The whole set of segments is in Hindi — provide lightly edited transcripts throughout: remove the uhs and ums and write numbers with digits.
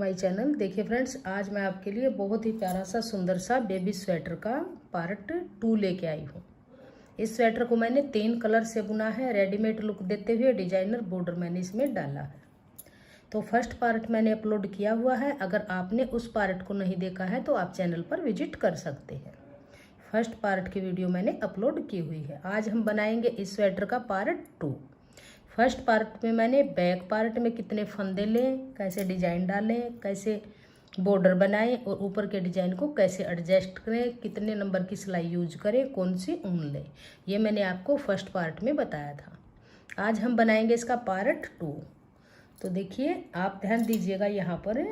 My channel. देखिए फ्रेंड्स, आज मैं आपके लिए बहुत ही प्यारा सा सुंदर सा बेबी स्वेटर का पार्ट 2 लेके आई हूँ। इस स्वेटर को मैंने 3 कलर से बुना है। रेडीमेड लुक देते हुए डिजाइनर बॉर्डर मैंने इसमें डाला है। तो फर्स्ट पार्ट मैंने अपलोड किया हुआ है। अगर आपने उस पार्ट को नहीं देखा है तो आप चैनल पर विजिट कर सकते हैं। फर्स्ट पार्ट की वीडियो मैंने अपलोड की हुई है। आज हम बनाएंगे इस स्वेटर का पार्ट 2। फर्स्ट पार्ट में मैंने बैक पार्ट में कितने फंदे लें, कैसे डिजाइन डालें, कैसे बॉर्डर बनाएं और ऊपर के डिजाइन को कैसे एडजस्ट करें, कितने नंबर की सिलाई यूज करें, कौन सी ऊन लें, ये मैंने आपको फर्स्ट पार्ट में बताया था। आज हम बनाएंगे इसका पार्ट 2। तो देखिए, आप ध्यान दीजिएगा, यहाँ पर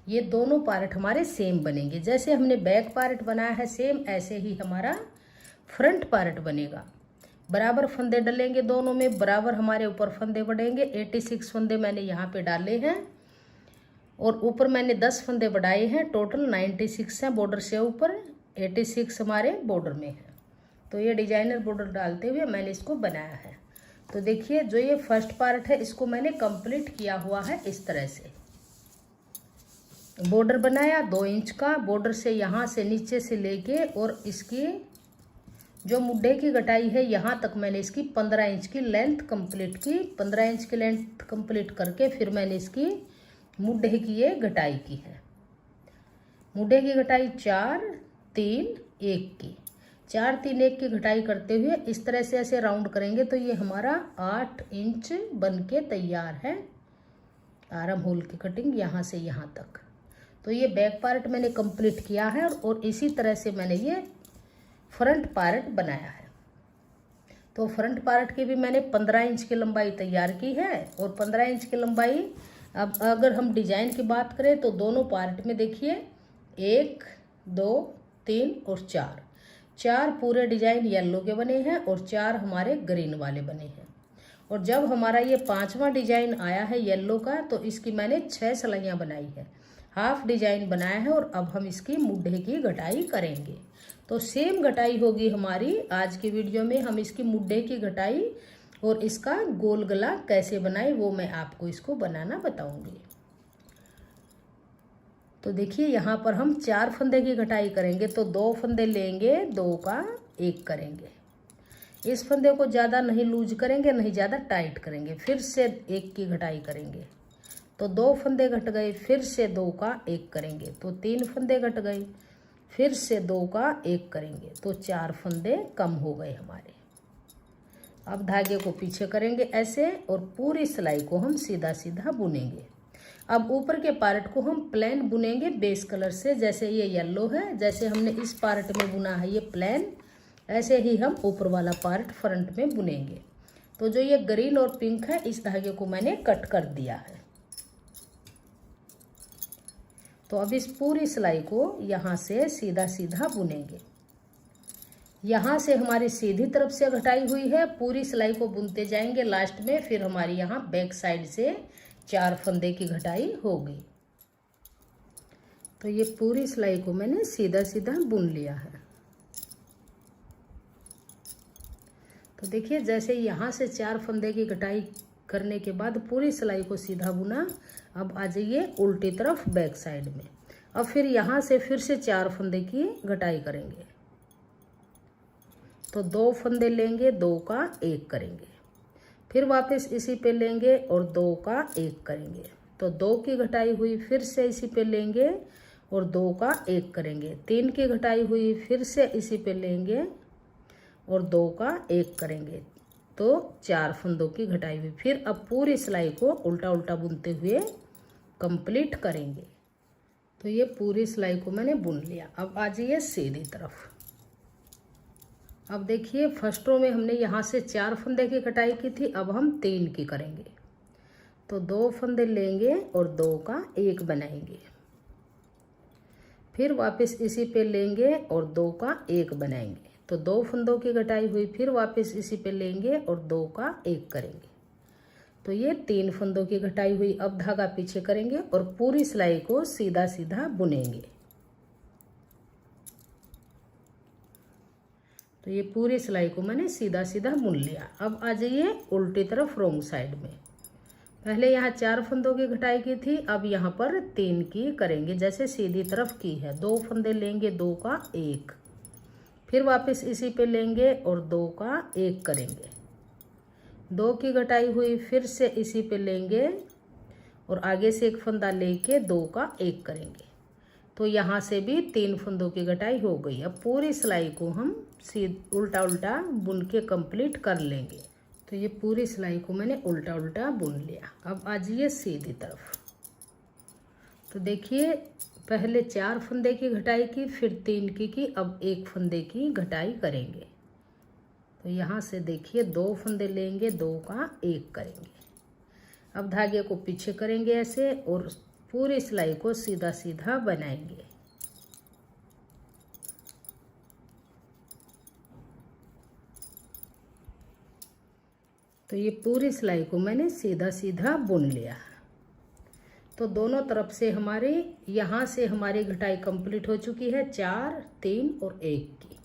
ये दोनों पार्ट हमारे सेम बनेंगे। जैसे हमने बैक पार्ट बनाया है सेम ऐसे ही हमारा फ्रंट पार्ट बनेगा। बराबर फंदे डलेंगे, दोनों में बराबर हमारे ऊपर फंदे बढ़ेंगे। 86 फंदे मैंने यहाँ पे डाले हैं और ऊपर मैंने 10 फंदे बढ़ाए हैं। टोटल 96 हैं बॉर्डर से ऊपर, 86 हमारे बॉर्डर में है। तो ये डिजाइनर बॉर्डर डालते हुए मैंने इसको बनाया है। तो देखिए, जो ये फर्स्ट पार्ट है इसको मैंने कंप्लीट किया हुआ है। इस तरह से बॉर्डर बनाया 2 इंच का, बॉर्डर से यहाँ से नीचे से लेके और इसकी जो मुड्ढे की गटाई है यहाँ तक मैंने इसकी 15 इंच की लेंथ कंप्लीट की। 15 इंच की लेंथ कंप्लीट करके फिर मैंने इसकी मुड्ढे की ये गटाई की है। मुड्ढे की गटाई 4 3 1 की 4 3 1 की गटाई करते हुए इस तरह से ऐसे राउंड करेंगे तो ये हमारा 8 इंच बन के तैयार है। आर्म होल की कटिंग यहाँ से यहाँ तक। तो ये बैक पार्ट मैंने कंप्लीट किया है और इसी तरह से मैंने ये फ्रंट पार्ट बनाया है। तो फ्रंट पार्ट की भी मैंने 15 इंच की लंबाई तैयार की है और 15 इंच की लंबाई, अब अगर हम डिजाइन की बात करें तो दोनों पार्ट में देखिए 1 2 3 और 4 पूरे डिजाइन येलो के बने हैं और 4 हमारे ग्रीन वाले बने हैं। और जब हमारा ये 5वां डिजाइन आया है येलो का तो इसकी मैंने 6 सिलाइयाँ बनाई है। हाफ डिजाइन बनाया है और अब हम इसकी मुड्ढे की गटाई करेंगे। तो सेम गटाई होगी हमारी आज की वीडियो में। हम इसकी मुड्ढे की गटाई और इसका गोल गला कैसे बनाए वो मैं आपको इसको बनाना बताऊंगी। तो देखिए, यहाँ पर हम 4 फंदे की गटाई करेंगे। तो 2 फंदे लेंगे, 2 का 1 करेंगे। इस फंदे को ज़्यादा नहीं लूज करेंगे, नहीं ज़्यादा टाइट करेंगे। फिर से 1 की गटाई करेंगे तो 2 फंदे घट गए। फिर से 2 का 1 करेंगे तो 3 फंदे घट गए। फिर से 2 का 1 करेंगे तो 4 फंदे कम हो गए हमारे। अब धागे को पीछे करेंगे ऐसे और पूरी सिलाई को हम सीधा सीधा बुनेंगे। अब ऊपर के पार्ट को हम प्लेन बुनेंगे बेस कलर से। जैसे ये येलो है, जैसे हमने इस पार्ट में बुना है ये प्लेन, ऐसे ही हम ऊपर वाला पार्ट फ्रंट में बुनेंगे। तो जो ये ग्रीन और पिंक है इस धागे को मैंने कट कर दिया है। तो अब इस पूरी सिलाई को यहाँ से सीधा सीधा बुनेंगे। यहाँ से हमारी सीधी तरफ से घटाई हुई है, पूरी सिलाई को बुनते जाएंगे। लास्ट में फिर हमारी यहाँ बैक साइड से 4 फंदे की घटाई होगी। तो ये पूरी सिलाई को मैंने सीधा सीधा बुन लिया है। तो देखिए, जैसे यहाँ से 4 फंदे की घटाई करने के बाद पूरी सिलाई को सीधा बुना। अब आ जाइए उल्टी तरफ बैक साइड में। अब फिर यहाँ से फिर से 4 फंदे की घटाई करेंगे। तो 2 फंदे लेंगे, 2 का 1 करेंगे। फिर वापस इसी पे लेंगे और 2 का 1 करेंगे। तो 2 की घटाई हुई, फिर से इसी पे लेंगे और 2 का 1 करेंगे। 3 की घटाई हुई, फिर से इसी पे लेंगे और 2 का 1 करेंगे। तो 4 फंदों की घटाई हुई। फिर अब पूरी सिलाई को उल्टा उल्टा बुनते हुए कंप्लीट करेंगे। तो ये पूरी सिलाई को मैंने बुन लिया। अब आ जाइए सीधी तरफ। अब देखिए, फर्स्ट रो में हमने यहाँ से 4 फंदे की कटाई की थी, अब हम 3 की करेंगे। तो 2 फंदे लेंगे और 2 का 1 बनाएंगे। फिर वापस इसी पे लेंगे और 2 का 1 बनाएंगे। तो 2 फंदों की घटाई हुई, फिर वापस इसी पे लेंगे और 2 का 1 करेंगे। तो ये 3 फंदों की घटाई हुई। अब धागा पीछे करेंगे और पूरी सिलाई को सीधा सीधा बुनेंगे। तो ये पूरी सिलाई को मैंने सीधा सीधा बुन लिया। अब आ जाइए उल्टी तरफ रोंग साइड में। पहले यहाँ 4 फंदों की घटाई की थी, अब यहाँ पर 3 की करेंगे जैसे सीधी तरफ की है। 2 फंदे लेंगे, 2 का 1, फिर वापस इसी पे लेंगे और 2 का 1 करेंगे। 2 की घटाई हुई, फिर से इसी पे लेंगे और आगे से 1 फंदा लेके 2 का 1 करेंगे। तो यहाँ से भी 3 फंदों की घटाई हो गई। अब पूरी सिलाई को हम उल्टा उल्टा बुन के कंप्लीट कर लेंगे। तो ये पूरी सिलाई को मैंने उल्टा उल्टा बुन लिया। अब आ जाइए सीधी तरफ। तो देखिए पहले 4 फंदे की घटाई की, फिर 3 की, अब 1 फंदे की घटाई करेंगे। तो यहाँ से देखिए 2 फंदे लेंगे, 2 का 1 करेंगे। अब धागे को पीछे करेंगे ऐसे और पूरी सिलाई को सीधा सीधा बनाएंगे। तो ये पूरी सिलाई को मैंने सीधा सीधा बुन लिया। तो दोनों तरफ से हमारे यहाँ से हमारी घटाई कंप्लीट हो चुकी है 4, 3 और 1 की,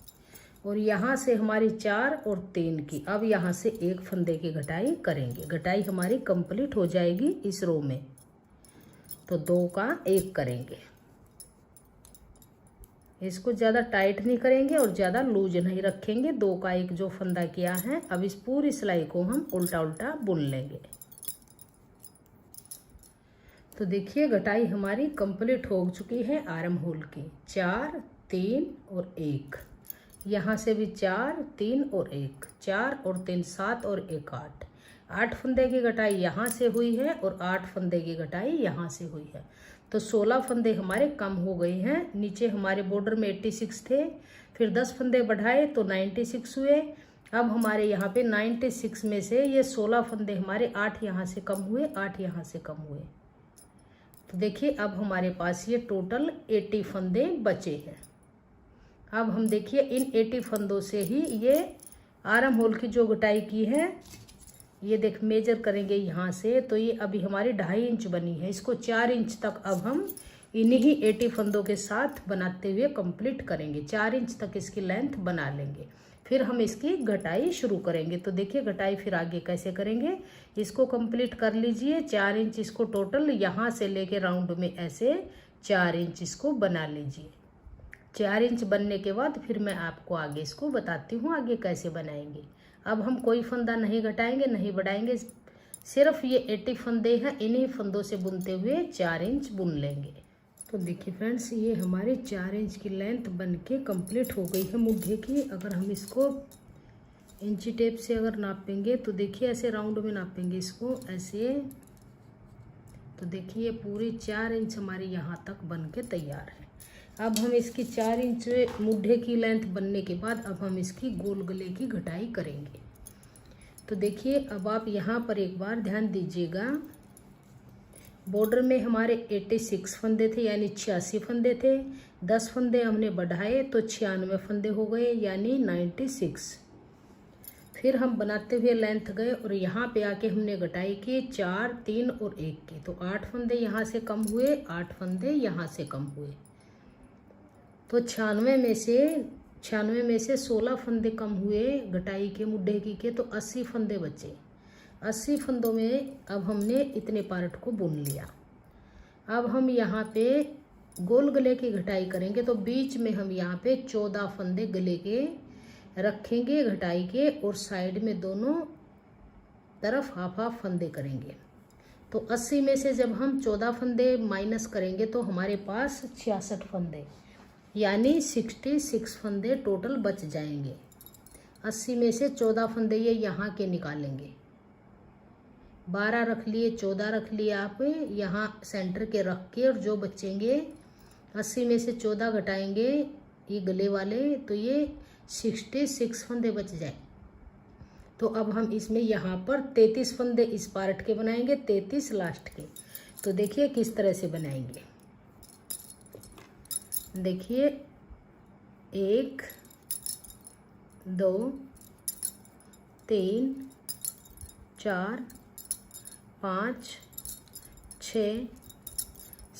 और यहाँ से हमारी 4 और 3 की। अब यहाँ से 1 फंदे की घटाई करेंगे। घटाई हमारी कंप्लीट हो जाएगी इस रो में। तो 2 का 1 करेंगे। इसको ज़्यादा टाइट नहीं करेंगे और ज़्यादा लूज नहीं रखेंगे। 2 का 1 जो फंदा किया है, अब इस पूरी सिलाई को हम उल्टा उल्टा बुन लेंगे। तो देखिए घटाई हमारी कंप्लीट हो चुकी है आर्म होल की। 4, 3 और 1, यहाँ से भी 4, 3 और 1, 4 और 3 7 और 1 8। 8 फंदे की घटाई यहाँ से हुई है और 8 फंदे की घटाई यहाँ से हुई है। तो 16 फंदे हमारे कम हो गए हैं। नीचे हमारे बॉर्डर में 86 थे, फिर 10 फंदे बढ़ाए तो 96 हुए। अब हमारे यहाँ पे 96 में से ये 16 फंदे हमारे 8 यहाँ से कम हुए, 8 यहाँ से कम हुए। तो देखिए अब हमारे पास ये टोटल 80 फंदे बचे हैं। अब हम देखिए इन 80 फंदों से ही ये आर्म होल की जो घटाई की है, ये देख मेजर करेंगे यहाँ से, तो ये अभी हमारी 2.5 इंच बनी है। इसको 4 इंच तक अब हम इन्हीं 80 फंदों के साथ बनाते हुए कंप्लीट करेंगे। 4 इंच तक इसकी लेंथ बना लेंगे, फिर हम इसकी घटाई शुरू करेंगे। तो देखिए घटाई फिर आगे कैसे करेंगे, इसको कंप्लीट कर लीजिए। 4 इंच इसको टोटल यहाँ से लेके राउंड में ऐसे 4 इंच इसको बना लीजिए। 4 इंच बनने के बाद फिर मैं आपको आगे इसको बताती हूँ आगे कैसे बनाएंगे। अब हम कोई फंदा नहीं घटाएंगे, नहीं बढ़ाएंगे, सिर्फ ये 80 फंदे हैं, इन्हीं फंदों से बुनते हुए 4 इंच बुन लेंगे। तो देखिए फ्रेंड्स ये हमारी 4 इंच की लेंथ बन के कम्प्लीट हो गई है मुद्दे की। अगर हम इसको इंची टेप से अगर नापेंगे तो देखिए ऐसे राउंड में नापेंगे इसको ऐसे, तो देखिए पूरी 4 इंच हमारी यहाँ तक बन के तैयार है। अब हम इसकी 4 इंच मुड्ढे की लेंथ बनने के बाद अब हम इसकी गोल गले की घटाई करेंगे। तो देखिए अब आप यहाँ पर एक बार ध्यान दीजिएगा, बॉर्डर में हमारे 86 फंदे थे यानी 86 फंदे थे। 10 फंदे हमने बढ़ाए तो 96 फंदे हो गए यानी 96। फिर हम बनाते हुए लेंथ गए और यहाँ पे आके हमने घटाई की 4, 3 और 1 की। तो 8 फंदे यहाँ से कम हुए, 8 फंदे यहाँ से कम हुए। तो 96 में से 16 फंदे कम हुए घटाई के मुड्ढे की के, तो 80 फंदे बचे। 80 फंदों में अब हमने इतने पार्ट को बुन लिया। अब हम यहाँ पे गोल गले की घटाई करेंगे, तो बीच में हम यहाँ पे 14 फंदे गले के रखेंगे घटाई के, और साइड में दोनों तरफ हाफ हाफ फंदे करेंगे। तो 80 में से जब हम 14 फंदे माइनस करेंगे तो हमारे पास 66 फंदे यानी 66 फंदे टोटल बच जाएंगे। 80 में से 14 फंदे ये यहाँ के निकालेंगे, 12 रख लिए, 14 रख लिए आप यहाँ सेंटर के रख के, और जो बचेंगे 80 में से 14 घटाएंगे ये गले वाले, तो ये 66 फंदे बच जाए। तो अब हम इसमें यहाँ पर 33 फंदे इस पार्ट के बनाएंगे, 33 लास्ट के। तो देखिए किस तरह से बनाएंगे। देखिए 1 2 3 4 5 6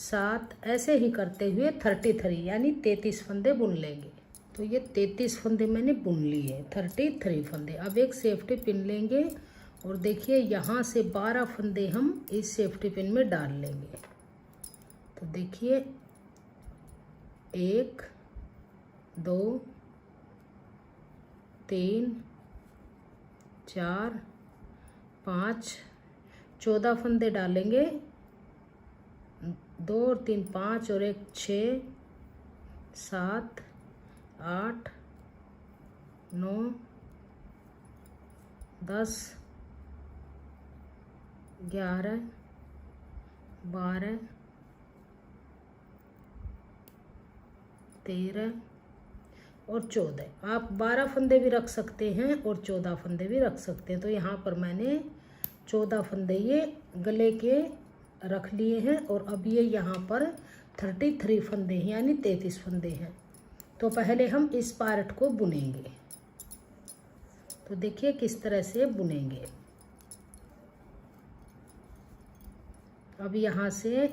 7 ऐसे ही करते हुए 33 यानी 33 फंदे बुन लेंगे। तो ये 33 फंदे मैंने बुन लिए, 33 फंदे। अब एक सेफ्टी पिन लेंगे और देखिए यहाँ से 12 फंदे हम इस सेफ्टी पिन में डाल लेंगे। तो देखिए 1 2 3 4 5 14 फंदे डालेंगे, 2 और 3 5 और 1 6 7 8 9 10 11 12 13 और 14। आप 12 फंदे भी रख सकते हैं और 14 फंदे भी रख सकते हैं। तो यहाँ पर मैंने 14 फंदे ये गले के रख लिए हैं और अब ये यहाँ पर 33 फंदे हैं, यानी 33 फंदे हैं। तो पहले हम इस पार्ट को बुनेंगे। तो देखिए किस तरह से बुनेंगे। अब यहाँ से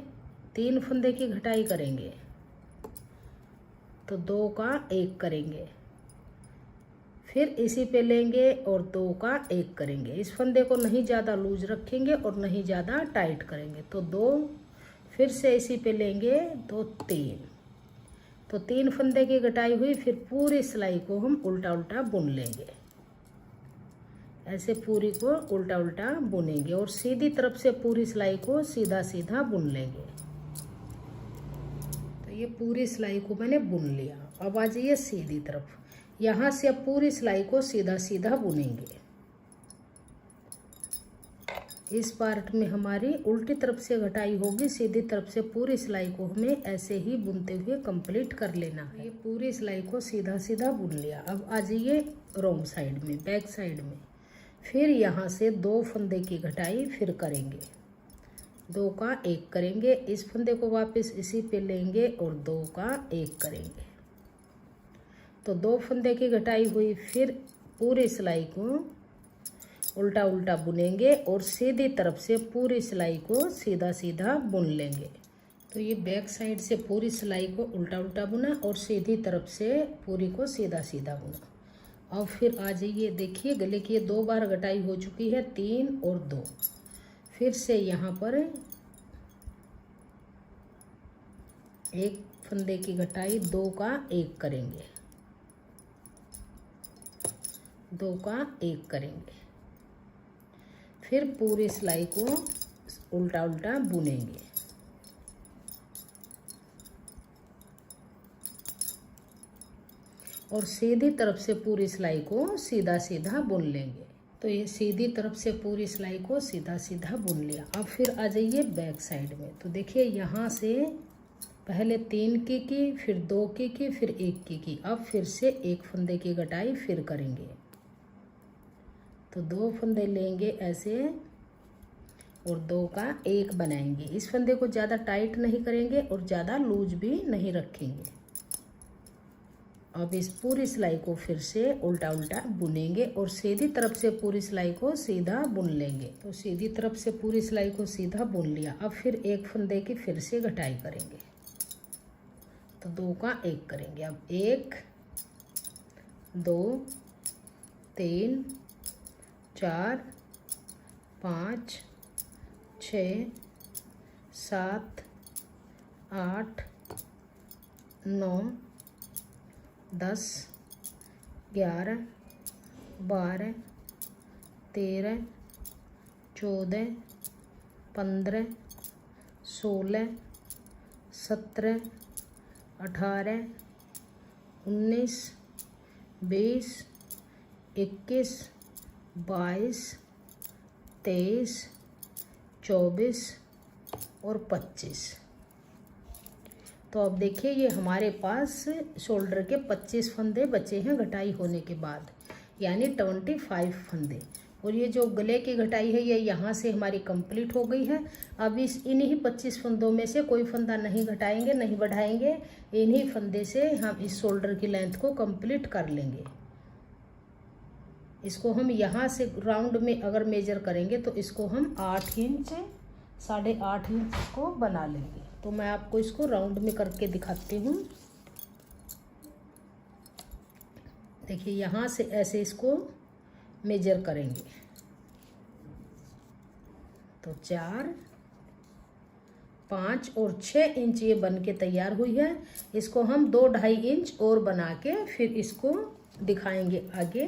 3 फंदे की घटाई करेंगे, तो 2 का 1 करेंगे, फिर इसी पे लेंगे और 2 का 1 करेंगे। इस फंदे को नहीं ज़्यादा लूज रखेंगे और नहीं ज़्यादा टाइट करेंगे। तो 2, फिर से इसी पे लेंगे तो 3। तो 3 फंदे की घटाई हुई, फिर पूरी सिलाई को हम उल्टा उल्टा बुन लेंगे। ऐसे पूरी को उल्टा उल्टा बुनेंगे और सीधी तरफ से पूरी सिलाई को सीधा सीधा बुन लेंगे। तो ये पूरी सिलाई को मैंने बुन लिया। अब आ जाइए सीधी तरफ, यहाँ से अब पूरी सिलाई को सीधा सीधा बुनेंगे। इस पार्ट में हमारी उल्टी तरफ से घटाई होगी, सीधी तरफ से पूरी सिलाई को हमें ऐसे ही बुनते हुए कंप्लीट कर लेना है। ये पूरी सिलाई को सीधा सीधा बुन लिया। अब आ जाइए रॉन्ग साइड में, बैक साइड में। फिर यहाँ से 2 फंदे की घटाई फिर करेंगे, 2 का 1 करेंगे, इस फंदे को वापस इसी पे लेंगे और 2 का 1 करेंगे। तो 2 फंदे की घटाई हुई, फिर पूरी सिलाई को उल्टा उल्टा बुनेंगे और सीधी तरफ से पूरी सिलाई को सीधा सीधा बुन लेंगे। तो ये बैक साइड से पूरी सिलाई को उल्टा उल्टा बुना और सीधी तरफ से पूरी को सीधा सीधा बुना। अब फिर आ जाइए, देखिए गले की 2 बार घटाई हो चुकी है, 3 और 2। फिर से यहाँ पर 1 फंदे की घटाई, 2 का 1 करेंगे, 2 का 1 करेंगे, फिर पूरी सिलाई को उल्टा उल्टा बुनेंगे। और सीधी तरफ से पूरी सिलाई को सीधा सीधा बुन लेंगे। तो ये सीधी तरफ से पूरी सिलाई को सीधा सीधा बुन लिया। अब फिर आ जाइए बैक साइड में। तो देखिए यहाँ से पहले 3 की, फिर 2 की, फिर 1 की। अब फिर से 1 फंदे की घटाई फिर करेंगे। तो 2 फंदे लेंगे ऐसे और 2 का 1 बनाएंगे। इस फंदे को ज़्यादा टाइट नहीं करेंगे और ज़्यादा लूज भी नहीं रखेंगे। अब इस पूरी सिलाई को फिर से उल्टा उल्टा बुनेंगे और सीधी तरफ से पूरी सिलाई को सीधा बुन लेंगे। तो सीधी तरफ से पूरी सिलाई को सीधा बुन लिया। अब फिर 1 फंदे की फिर से घटाई करेंगे, तो 2 का 1 करेंगे। अब 1 2 3 4 5 6 7 8 9 10 11 12 13 14 15 16 17 18 19 20 21 22 23 24 और 25। तो अब देखिए ये हमारे पास शोल्डर के 25 फंदे बचे हैं घटाई होने के बाद, यानी 25 फंदे। और ये जो गले की घटाई है ये यहाँ से हमारी कंप्लीट हो गई है। अब इन्हीं 25 फंदों में से कोई फंदा नहीं घटाएंगे, नहीं बढ़ाएंगे। इन्हीं फंदे से हम इस शोल्डर की लेंथ को कंप्लीट कर लेंगे। इसको हम यहाँ से राउंड में अगर मेजर करेंगे तो इसको हम 8 इंच 8.5 इंच को बना लेंगे। तो मैं आपको इसको राउंड में करके दिखाती हूँ। देखिए यहाँ से ऐसे इसको मेजर करेंगे। तो 4, 5 और 6 इंच ये बन के तैयार हुई है। इसको हम 2-2.5 इंच और बना के फिर इसको दिखाएंगे आगे।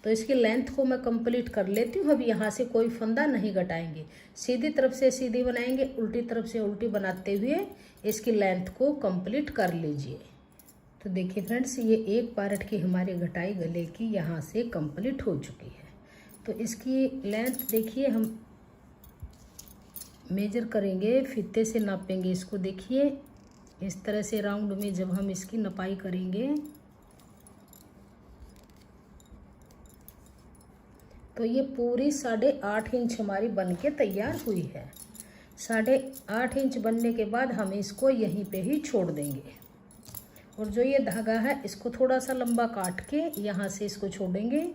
तो इसकी लेंथ को मैं कंप्लीट कर लेती हूँ। अब यहाँ से कोई फंदा नहीं घटाएंगे, सीधी तरफ से सीधी बनाएंगे, उल्टी तरफ से उल्टी बनाते हुए इसकी लेंथ को कंप्लीट कर लीजिए। तो देखिए फ्रेंड्स, ये एक पार्ट की हमारी घटाई गले की यहाँ से कंप्लीट हो चुकी है। तो इसकी लेंथ देखिए, हम मेजर करेंगे, फीते से नापेंगे इसको। देखिए इस तरह से राउंड में जब हम इसकी नपाई करेंगे तो ये पूरी 8.5 इंच हमारी बन के तैयार हुई है। 8.5 इंच बनने के बाद हम इसको यहीं पे ही छोड़ देंगे। और जो ये धागा है इसको थोड़ा सा लंबा काट के यहाँ से इसको छोड़ेंगे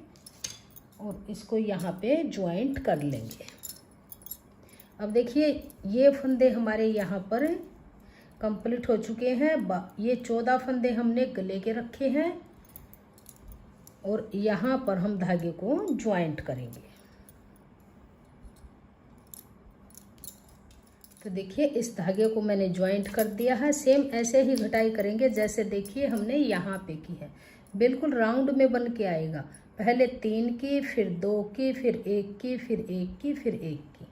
और इसको यहाँ पे ज्वाइंट कर लेंगे। अब देखिए ये फंदे हमारे यहाँ पर कंप्लीट हो चुके हैं। ये 14 फंदे हमने गले के रखे हैं और यहाँ पर हम धागे को ज्वाइंट करेंगे। तो देखिए इस धागे को मैंने ज्वाइंट कर दिया है। सेम ऐसे ही घटाई करेंगे जैसे देखिए हमने यहाँ पे की है। बिल्कुल राउंड में बन के आएगा। पहले 3 की, फिर 2 की, फिर 1 की, फिर 1 की, फिर 1 की।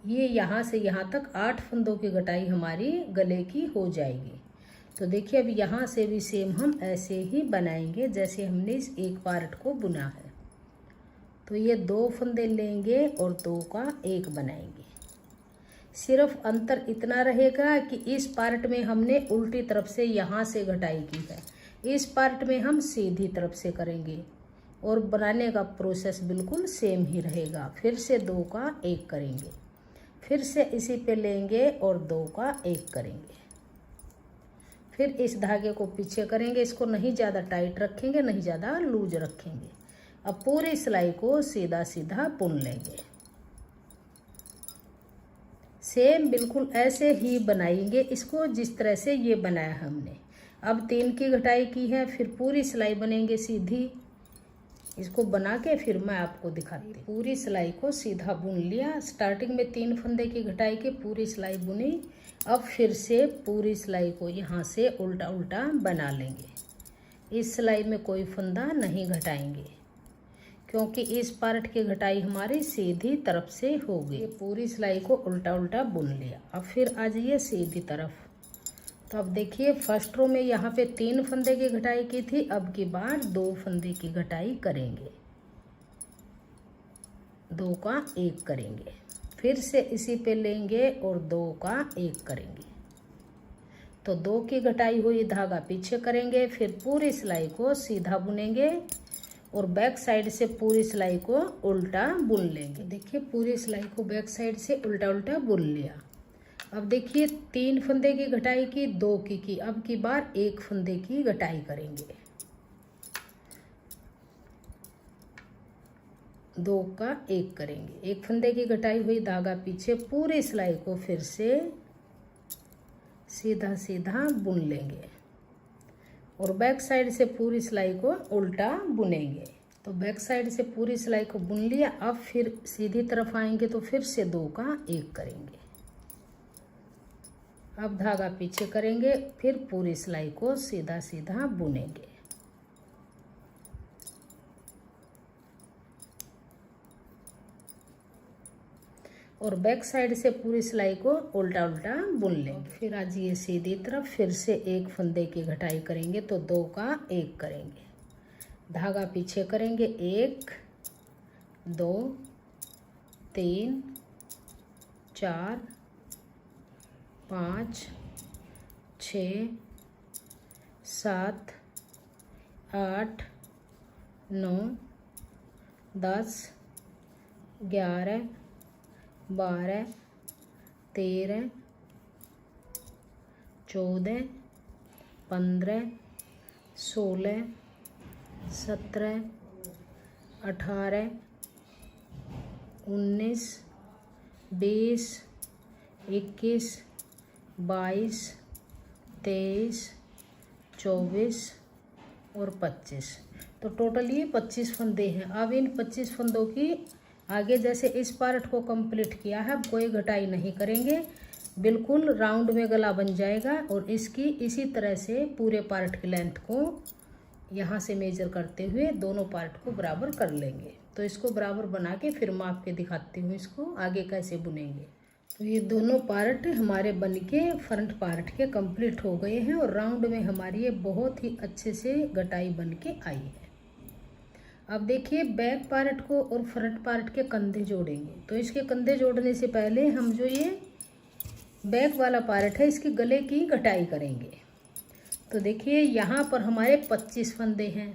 ये यहाँ से यहाँ तक 8 फंदों की घटाई हमारी गले की हो जाएगी। तो देखिए अब यहाँ से भी सेम हम ऐसे ही बनाएंगे जैसे हमने इस एक पार्ट को बुना है। तो ये 2 फंदे लेंगे और 2 का 1 बनाएंगे। सिर्फ अंतर इतना रहेगा कि इस पार्ट में हमने उल्टी तरफ से यहाँ से घटाई की है, इस पार्ट में हम सीधी तरफ से करेंगे और बनाने का प्रोसेस बिल्कुल सेम ही रहेगा। फिर से 2 का 1 करेंगे, फिर से इसी पे लेंगे और 2 का 1 करेंगे। फिर इस धागे को पीछे करेंगे, इसको नहीं ज़्यादा टाइट रखेंगे, नहीं ज़्यादा लूज रखेंगे। अब पूरी सिलाई को सीधा सीधा बुन लेंगे। सेम बिल्कुल ऐसे ही बनाएंगे इसको जिस तरह से ये बनाया हमने। अब 3 की घटाई की है, फिर पूरी सिलाई बनेंगे सीधी। इसको बना के फिर मैं आपको दिखाती हूँ। पूरी सिलाई को सीधा बुन लिया। स्टार्टिंग में 3 फंदे की घटाई के पूरी सिलाई बुनी। अब फिर से पूरी सिलाई को यहाँ से उल्टा उल्टा बना लेंगे। इस सिलाई में कोई फंदा नहीं घटाएंगे क्योंकि इस पार्ट की घटाई हमारी सीधी तरफ से हो गई। पूरी सिलाई को उल्टा उल्टा बुन लिया। अब फिर आ जाइए सीधी तरफ। तो अब देखिए फर्स्ट रो में यहाँ पे 3 फंदे की घटाई की थी, अब की बार 2 फंदे की घटाई करेंगे, 2 का 1 करेंगे। फिर से इसी पे लेंगे और 2 का 1 करेंगे। तो 2 की घटाई हुई धागा पीछे करेंगे, फिर पूरी सिलाई को सीधा बुनेंगे और बैक साइड से पूरी सिलाई को उल्टा बुन लेंगे। देखिए पूरी सिलाई को बैक साइड से उल्टा उल्टा बुन लिया। अब देखिए 3 फंदे की घटाई की, 2 की, अब की बार 1 फंदे की घटाई करेंगे, 2 का 1 करेंगे। 1 फंदे की घटाई हुई धागा पीछे, पूरी सिलाई को फिर से सीधा सीधा बुन लेंगे और बैक साइड से पूरी सिलाई को उल्टा बुनेंगे। तो बैक साइड से पूरी सिलाई को बुन लिया। अब फिर सीधी तरफ आएंगे तो फिर से 2 का 1 करेंगे। अब धागा पीछे करेंगे, फिर पूरी सिलाई को सीधा सीधा बुनेंगे और बैक साइड से पूरी सिलाई को उल्टा उल्टा बुन लेंगे। फिर आ जाइए सीधी तरफ, फिर से 1 फंदे की घटाई करेंगे तो 2 का 1 करेंगे, धागा पीछे करेंगे, 1 2 3 4 5 6 7 8 9 10 11 12 13 14 15 16 17 18 19 20 21 22 23 24 और 25। तो टोटल ये 25 फंदे हैं। अब इन 25 फंदों की आगे जैसे इस पार्ट को कंप्लीट किया है, अब कोई घटाई नहीं करेंगे, बिल्कुल राउंड में गला बन जाएगा। और इसकी इसी तरह से पूरे पार्ट की लेंथ को यहाँ से मेजर करते हुए दोनों पार्ट को बराबर कर लेंगे। तो इसको बराबर बना के फिर माप के दिखाती हूँ इसको आगे कैसे बुनेंगे। तो ये दोनों पार्ट हमारे बन के फ्रंट पार्ट के कंप्लीट हो गए हैं और राउंड में हमारी ये बहुत ही अच्छे से घटाई बन के आई है। अब देखिए बैक पार्ट को और फ्रंट पार्ट के कंधे जोड़ेंगे। तो इसके कंधे जोड़ने से पहले हम जो ये बैक वाला पार्ट है इसके गले की घटाई करेंगे। तो देखिए यहाँ पर हमारे 25 फंदे हैं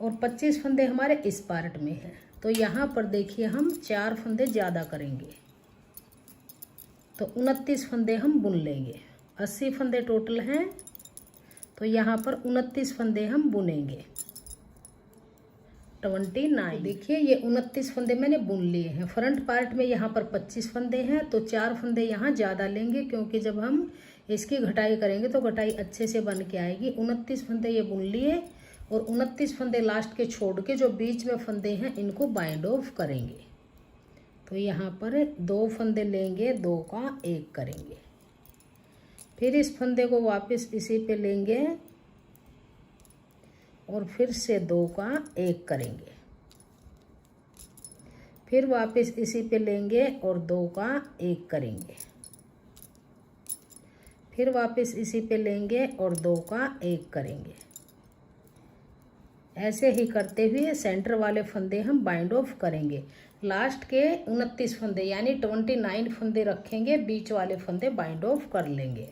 और 25 फंदे हमारे इस पार्ट में हैं। तो यहाँ पर देखिए हम 4 फंदे ज़्यादा करेंगे, तो 29 फंदे हम बुन लेंगे। 80 फंदे टोटल हैं, तो यहाँ पर 29 फंदे हम बुनेंगे। 29 देखिए ये 29 फंदे मैंने बुन लिए हैं। फ्रंट पार्ट में यहाँ पर 25 फंदे हैं, तो 4 फंदे यहाँ ज़्यादा लेंगे, क्योंकि जब हम इसकी घटाई करेंगे तो घटाई अच्छे से बन के आएगी। 29 फंदे ये बुन लिए और 29 फंदे लास्ट के छोड़ के जो बीच में फंदे हैं इनको बाइंड ऑफ करेंगे। तो यहाँ पर 2 फंदे लेंगे, 2 का 1 करेंगे। फिर इस फंदे को वापस इसी पे लेंगे और फिर से 2 का 1 करेंगे। फिर वापस इसी पे लेंगे और 2 का 1 करेंगे। फिर वापस इसी पे लेंगे और 2 का 1 करेंगे। ऐसे ही करते हुए सेंटर वाले फंदे हम बाइंड ऑफ करेंगे। लास्ट के 29 फंदे यानी 29 फंदे रखेंगे, बीच वाले फंदे बाइंड ऑफ कर लेंगे।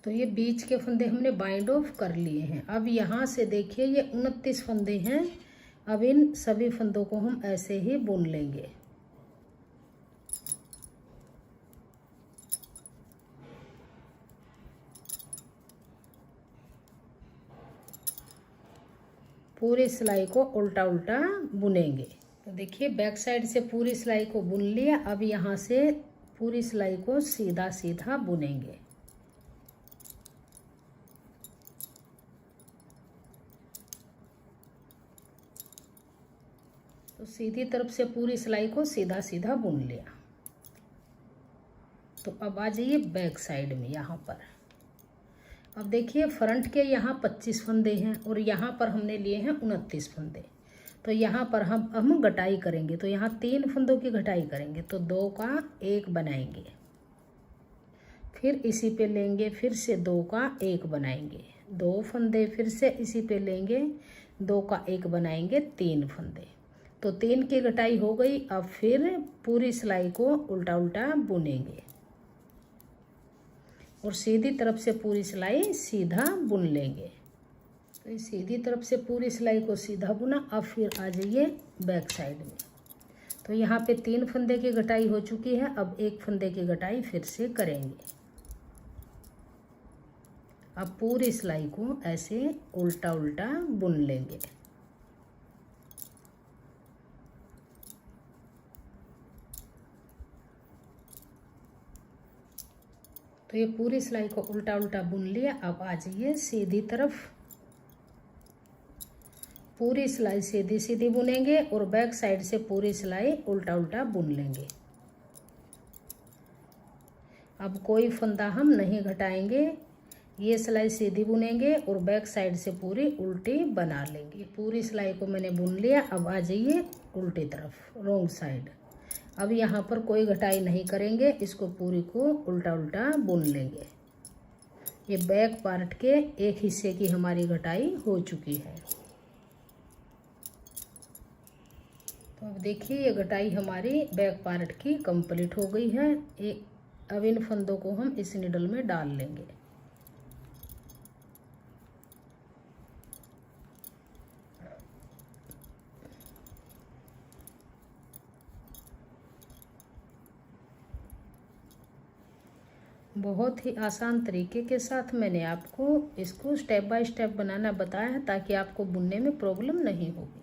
तो ये बीच के फंदे हमने बाइंड ऑफ कर लिए हैं। अब यहाँ से देखिए ये 29 फंदे हैं। अब इन सभी फंदों को हम ऐसे ही बुन लेंगे। पूरी सिलाई को उल्टा उल्टा बुनेंगे। तो देखिए बैक साइड से पूरी सिलाई को बुन लिया। अब यहाँ से पूरी सिलाई को सीधा सीधा बुनेंगे। तो सीधी तरफ से पूरी सिलाई को सीधा सीधा बुन लिया। तो अब आ जाइए बैक साइड में यहाँ पर। अब देखिए फ्रंट के यहाँ 25 फंदे हैं और यहाँ पर हमने लिए हैं 29 फंदे। तो यहाँ पर हम घटाई करेंगे। तो यहाँ 3 फंदों की घटाई करेंगे, तो 2 का 1 बनाएंगे। फिर इसी पे लेंगे, फिर से 2 का 1 बनाएंगे। 2 फंदे फिर से इसी पे लेंगे, 2 का 1 बनाएंगे, 3 फंदे। तो 3 की घटाई हो गई। अब फिर पूरी सिलाई को उल्टा उल्टा बुनेंगे और सीधी तरफ से पूरी सिलाई सीधा बुन लेंगे। तो इस सीधी तरफ से पूरी सिलाई को सीधा बुना। अब फिर आ जाइए बैक साइड में। तो यहाँ पे 3 फंदे की घटाई हो चुकी है। अब 1 फंदे की घटाई फिर से करेंगे। अब पूरी सिलाई को ऐसे उल्टा उल्टा बुन लेंगे। तो ये पूरी सिलाई को उल्टा उल्टा बुन लिया। अब आ जाइए सीधी तरफ। पूरी सिलाई सीधी सीधी बुनेंगे और बैक साइड से पूरी सिलाई उल्टा उल्टा बुन लेंगे। अब कोई फंदा हम नहीं घटाएंगे, ये सिलाई सीधी बुनेंगे और बैक साइड से पूरी उल्टी बना लेंगे। पूरी सिलाई को मैंने बुन लिया। अब आ जाइए उल्टी तरफ, रॉन्ग साइड। अब यहाँ पर कोई घटाई नहीं करेंगे, इसको पूरी को उल्टा उल्टा बुन लेंगे। ये बैक पार्ट के एक हिस्से की हमारी घटाई हो चुकी है। तो अब देखिए ये घटाई हमारी बैक पार्ट की कंप्लीट हो गई है। अब इन फंदों को हम इस निडल में डाल लेंगे। बहुत ही आसान तरीके के साथ मैंने आपको इसको स्टेप बाय स्टेप बनाना बताया है, ताकि आपको बुनने में प्रॉब्लम नहीं होगी।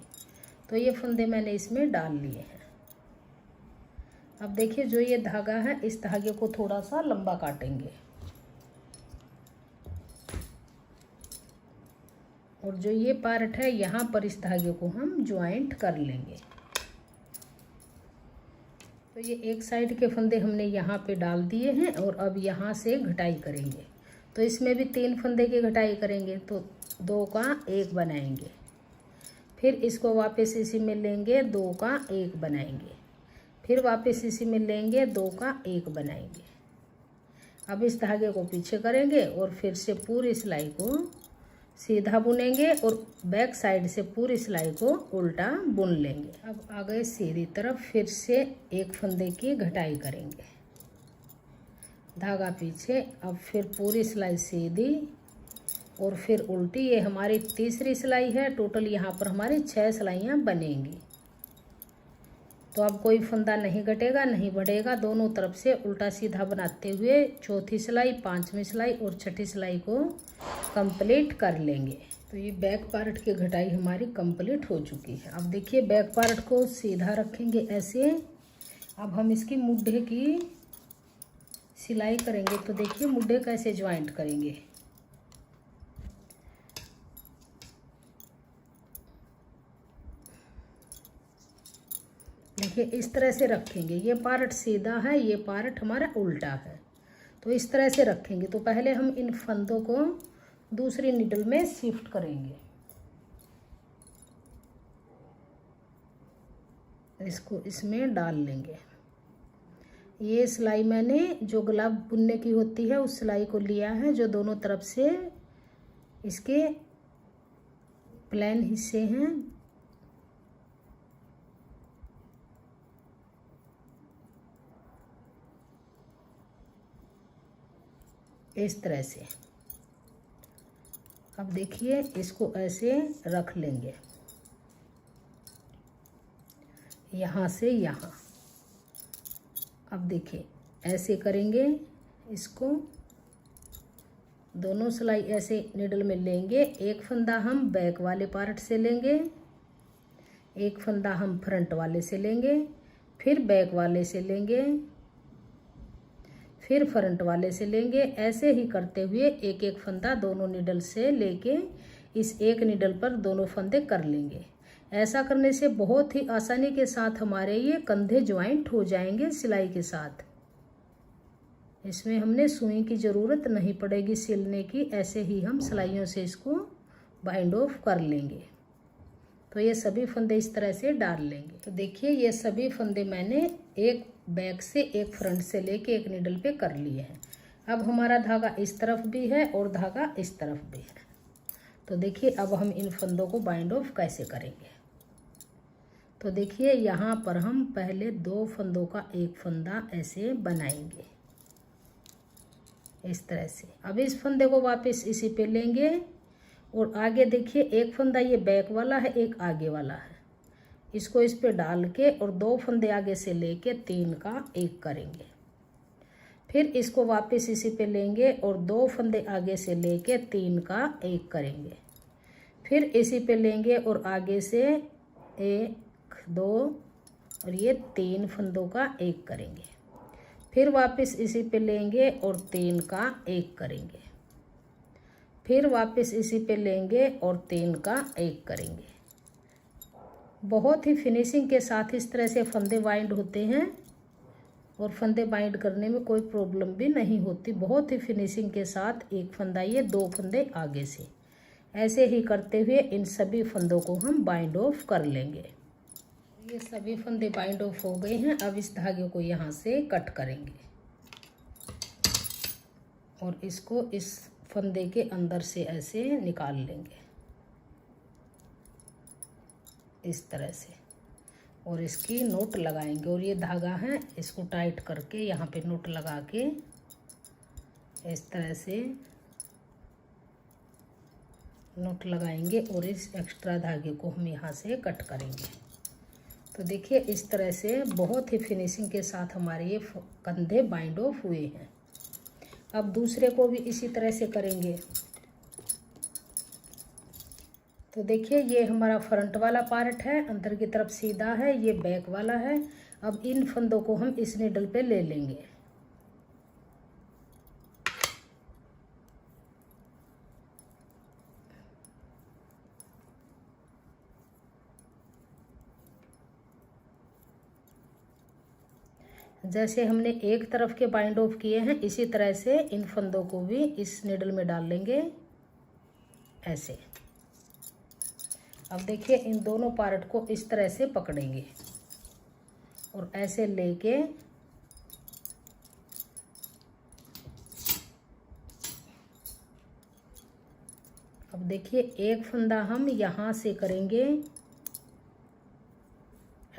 तो ये फंदे मैंने इसमें डाल लिए हैं। अब देखिए जो ये धागा है, इस धागे को थोड़ा सा लंबा काटेंगे और जो ये पार्ट है यहाँ पर इस धागे को हम ज्वाइंट कर लेंगे। तो ये एक साइड के फंदे हमने यहाँ पे डाल दिए हैं और अब यहाँ से घटाई करेंगे। तो इसमें भी 3 फंदे की घटाई करेंगे, तो 2 का 1 बनाएंगे। फिर इसको वापस इसी में लेंगे, 2 का 1 बनाएंगे। फिर वापस इसी में लेंगे, 2 का 1 बनाएंगे। अब इस धागे को पीछे करेंगे और फिर से पूरी सिलाई को सीधा बुनेंगे और बैक साइड से पूरी सिलाई को उल्टा बुन लेंगे। अब आ गए सीधी तरफ, फिर से 1 फंदे की घटाई करेंगे, धागा पीछे। अब फिर पूरी सिलाई सीधी और फिर उल्टी। ये हमारी तीसरी सिलाई है। टोटल यहाँ पर हमारी 6 सिलाइयाँ बनेंगी। तो अब कोई फंदा नहीं घटेगा, नहीं बढ़ेगा। दोनों तरफ से उल्टा सीधा बनाते हुए चौथी सिलाई, 5वीं सिलाई और छठी सिलाई को कंप्लीट कर लेंगे। तो ये बैक पार्ट की घटाई हमारी कंप्लीट हो चुकी है। अब देखिए बैक पार्ट को सीधा रखेंगे ऐसे। अब हम इसकी मुड्ढे की सिलाई करेंगे। तो देखिए मुड्ढे कैसे ज्वाइंट करेंगे। देखिए इस तरह से रखेंगे। ये पार्ट सीधा है, ये पार्ट हमारा उल्टा है। तो इस तरह से रखेंगे। तो पहले हम इन फंदों को दूसरी नीडल में शिफ्ट करेंगे। इसको इसमें डाल लेंगे। ये सिलाई मैंने जो गुलाब बुनने की होती है उस सिलाई को लिया है, जो दोनों तरफ से इसके प्लेन हिस्से हैं। इस तरह से। अब देखिए इसको ऐसे रख लेंगे, यहाँ से यहाँ। अब देखिए ऐसे करेंगे इसको। दोनों सिलाई ऐसे निडल में लेंगे। 1 फंदा हम बैक वाले पार्ट से लेंगे, 1 फंदा हम फ्रंट वाले से लेंगे, फिर बैक वाले से लेंगे, फिर फ्रंट वाले से लेंगे। ऐसे ही करते हुए एक एक फंदा दोनों निडल से लेके इस एक निडल पर दोनों फंदे कर लेंगे। ऐसा करने से बहुत ही आसानी के साथ हमारे ये कंधे ज्वाइंट हो जाएंगे सिलाई के साथ। इसमें हमने सुई की ज़रूरत नहीं पड़ेगी सिलने की। ऐसे ही हम सिलाइयों से इसको बाइंड ऑफ कर लेंगे। तो ये सभी फंदे इस तरह से डाल लेंगे। तो देखिए ये सभी फंदे मैंने एक बैक से एक फ्रंट से लेके एक निडल पे कर लिए हैं। अब हमारा धागा इस तरफ भी है और धागा इस तरफ भी है। तो देखिए अब हम इन फंदों को बाइंड ऑफ कैसे करेंगे। तो देखिए यहाँ पर हम पहले 2 फंदों का एक फंदा ऐसे बनाएंगे इस तरह से। अब इस फंदे को वापस इसी पे लेंगे और आगे देखिए एक फंदा ये बैक वाला है, एक आगे वाला है। इसको इस पे डाल के और 2 फंदे आगे से लेके 3 का 1 करेंगे। फिर इसको वापस इसी पे लेंगे और 2 फंदे आगे से लेके 3 का 1 करेंगे। फिर इसी पे लेंगे और आगे से 1 2 और ये 3 फंदों का 1 करेंगे। फिर वापस इसी पे लेंगे और 3 का 1 करेंगे। फिर वापस इसी पे लेंगे और 3 का 1 करेंगे। बहुत ही फिनिशिंग के साथ इस तरह से फंदे बाइंड होते हैं और फंदे बाइंड करने में कोई प्रॉब्लम भी नहीं होती। बहुत ही फिनिशिंग के साथ एक फंदा ये 2 फंदे आगे से। ऐसे ही करते हुए इन सभी फंदों को हम बाइंड ऑफ कर लेंगे। ये सभी फंदे बाइंड ऑफ हो गए हैं। अब इस धागे को यहाँ से कट करेंगे और इसको इस फंदे के अंदर से ऐसे निकाल लेंगे इस तरह से और इसकी नोट लगाएंगे। और ये धागा है, इसको टाइट करके यहाँ पे नोट लगा के इस तरह से नोट लगाएंगे और इस एक्स्ट्रा धागे को हम यहाँ से कट करेंगे। तो देखिए इस तरह से बहुत ही फिनिशिंग के साथ हमारे ये कंधे बाइंड ऑफ हुए हैं। अब दूसरे को भी इसी तरह से करेंगे। तो देखिए ये हमारा फ्रंट वाला पार्ट है, अंदर की तरफ सीधा है, ये बैक वाला है। अब इन फंदों को हम इस निडल पे ले लेंगे। जैसे हमने एक तरफ के बाइंड ऑफ किए हैं इसी तरह से इन फंदों को भी इस निडल में डाल लेंगे ऐसे। अब देखिए इन दोनों पार्ट को इस तरह से पकड़ेंगे और ऐसे लेके अब देखिए एक फंदा हम यहाँ से करेंगे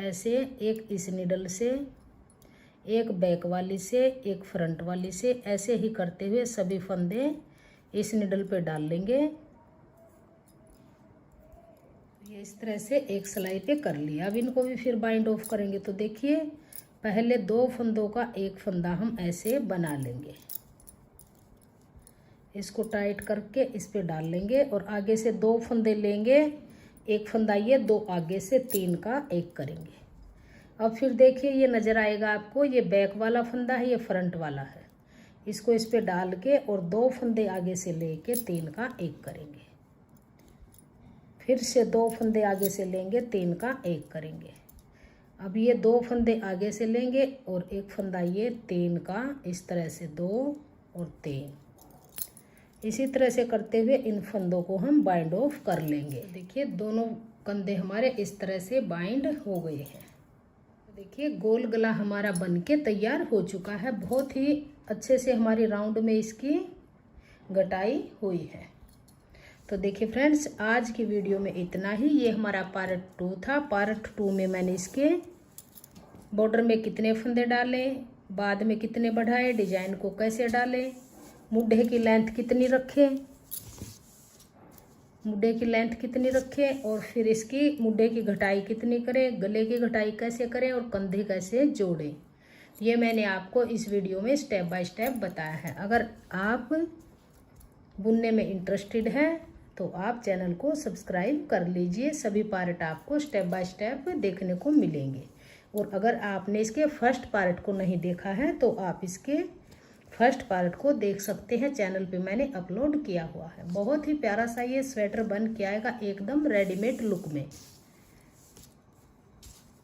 ऐसे, एक इस निडल से, एक बैक वाली से, एक फ्रंट वाली से, ऐसे ही करते हुए सभी फंदे इस निडल पे डाल लेंगे। ये इस तरह से एक सिलाई पे कर लिया। अब इनको भी फिर बाइंड ऑफ करेंगे। तो देखिए पहले 2 फंदों का एक फंदा हम ऐसे बना लेंगे, इसको टाइट करके इस पे डाल लेंगे और आगे से 2 फंदे लेंगे, एक फंदा ये, 2 आगे से, 3 का एक करेंगे। अब फिर देखिए ये नज़र आएगा आपको, ये बैक वाला फंदा है, ये फ्रंट वाला है, इसको इस पे डाल के और 2 फंदे आगे से लेके 3 का एक करेंगे, फिर से 2 फंदे आगे से लेंगे, 3 का एक करेंगे। अब ये 2 फंदे आगे से लेंगे और एक फंदा ये 3 का, इस तरह से 2 और 3, इसी तरह से करते हुए इन फंदों को हम बाइंड ऑफ कर लेंगे। देखिए दोनों कंधे हमारे इस तरह से बाइंड हो गए हैं। देखिए गोल गला हमारा बनके तैयार हो चुका है। बहुत ही अच्छे से हमारी राउंड में इसकी गटाई हुई है। तो देखिए फ्रेंड्स आज की वीडियो में इतना ही। ये हमारा पार्ट 2 था। पार्ट 2 में मैंने इसके बॉर्डर में कितने फंदे डाले, बाद में कितने बढ़ाए, डिजाइन को कैसे डालें, मुड्ढे की लेंथ कितनी रखें, मुड्ढे की लेंथ कितनी रखें और फिर इसकी मुड्ढे की घटाई कितनी करें, गले की घटाई कैसे करें और कंधे कैसे जोड़ें, ये मैंने आपको इस वीडियो में स्टेप बाय स्टेप बताया है। अगर आप बुनने में इंटरेस्टेड हैं तो आप चैनल को सब्सक्राइब कर लीजिए। सभी पार्ट आपको स्टेप बाय स्टेप देखने को मिलेंगे। और अगर आपने इसके फर्स्ट पार्ट को नहीं देखा है तो आप इसके फर्स्ट पार्ट को देख सकते हैं, चैनल पे मैंने अपलोड किया हुआ है। बहुत ही प्यारा सा ये स्वेटर बन के आएगा एकदम रेडीमेड लुक में।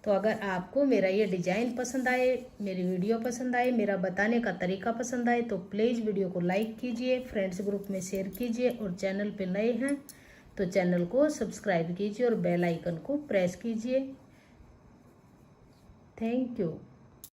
तो अगर आपको मेरा ये डिज़ाइन पसंद आए, मेरी वीडियो पसंद आए, मेरा बताने का तरीका पसंद आए तो प्लीज़ वीडियो को लाइक कीजिए, फ्रेंड्स ग्रुप में शेयर कीजिए और चैनल पे नए हैं तो चैनल को सब्सक्राइब कीजिए और बेल आइकन को प्रेस कीजिए। Thank you.